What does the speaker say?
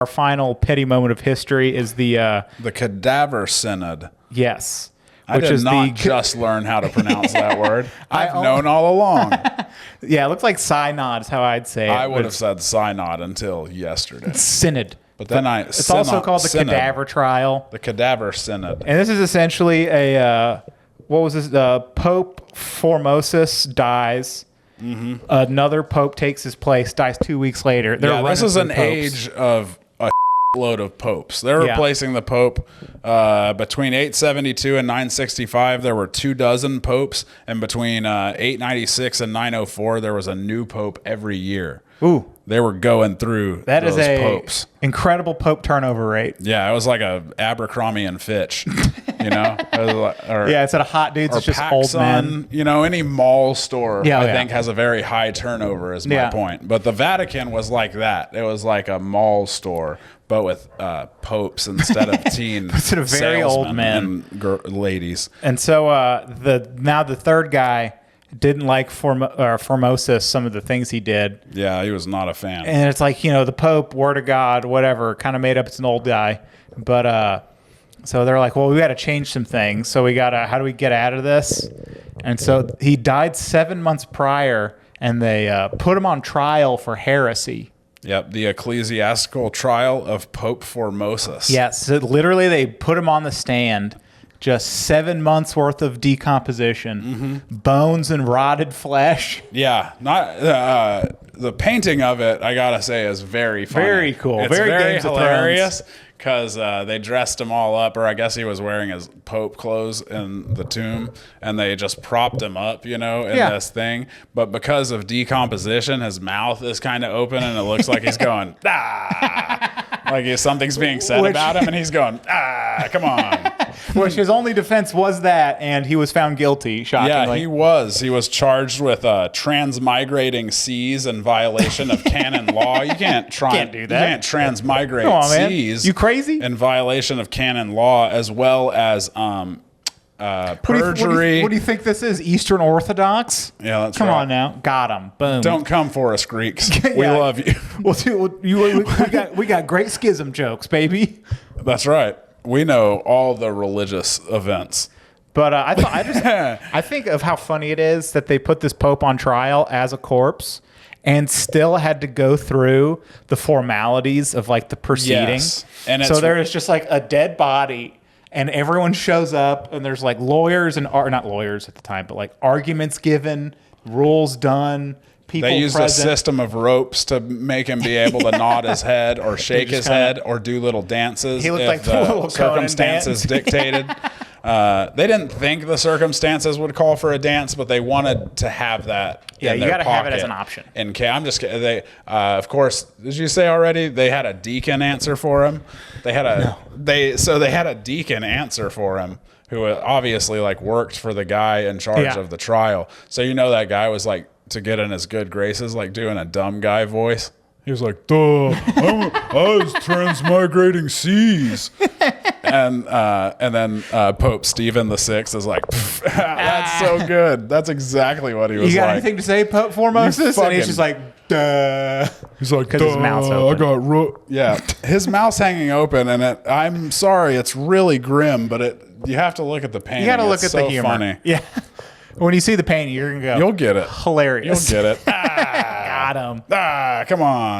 our final petty moment of history is the Cadaver Synod. yes. I did not just learn how to pronounce that word. I've known all along. Yeah, it looks like Synod is how I'd say it. I would have said Synod until yesterday. Synod. But then It's also called the Synod. Cadaver trial. The Cadaver Synod. And this is essentially what was this? Pope Formosus dies. Mm-hmm. Another pope takes his place, dies 2 weeks later. This is an age of a load of popes. They're replacing the pope. Between 872 and 965, there were 24 popes. And between 896 and 904, there was a new pope every year. Ooh. They were going through those popes. Incredible pope turnover rate. Yeah, it was like a Abercrombie and Fitch, you know? Instead of hot dudes, it's just old men. You know, any mall store, I think, has a very high turnover is my point. But the Vatican was like that. It was like a mall store, but with popes instead of teen instead of very old men and ladies. And so now the third guy didn't like Formosus, some of the things he did. Yeah, he was not a fan. And it's like, you know, the Pope, Word of God, whatever, kind of made up it's an old guy. But so they're like, well, we got to change some things. So how do we get out of this? And so he died 7 months prior, and they put him on trial for heresy. Yep, the ecclesiastical trial of Pope Formosus. Yes, so literally they put him on the stand. Just 7 months worth of decomposition, bones and rotted flesh. Yeah, not the painting of it. I gotta say is very funny. Very cool. It's very Games hilarious because they dressed him all up, or I guess he was wearing his Pope clothes in the tomb, and they just propped him up, you know, in this thing. But because of decomposition, his mouth is kind of open, and it looks like he's going like something's being said about him, and he's going come on. Which his only defense was that, and he was found guilty, shockingly. Yeah, he was. He was charged with transmigrating seas in violation of canon law. You can't do that. You can't transmigrate seas. You crazy? In violation of canon law, as well as perjury. What do you think this is? Eastern Orthodox? Yeah, that's Come right. on now. Got him. Boom. Don't come for us, Greeks. We love you. We got great schism jokes, baby. That's right. We know all the religious events. But I think of how funny it is that they put this pope on trial as a corpse and still had to go through the formalities of like the proceeding. Yes. And so there is just like a dead body, and everyone shows up, and there's like lawyers and not lawyers at the time, but like arguments given, rules done. They used a system of ropes to make him be able to nod his head or shake his head or do little dances. He looked like the little circumstances dictated. They didn't think the circumstances would call for a dance, but they wanted to have that. Yeah, you got to have it as an option. And I'm just kidding. They, of course, did you say already? They had a deacon answer for him. They had a deacon answer for him, who obviously like worked for the guy in charge of the trial. So you know that guy was like, to get in his good graces, like doing a dumb guy voice. He was like, duh, I was transmigrating seas. And then Pope Stephen VI is like, that's so good. That's exactly what he was like. You got anything to say, Pope Formosus? And he's just like, duh. He's like, because his mouth's open. His mouth's hanging open, and I'm sorry, it's really grim, but you have to look at the painting. You got to look at the humor. Funny. Yeah. When you see the painting, you're going to go, you'll get it. Hilarious. You'll get it. Got him. Come on.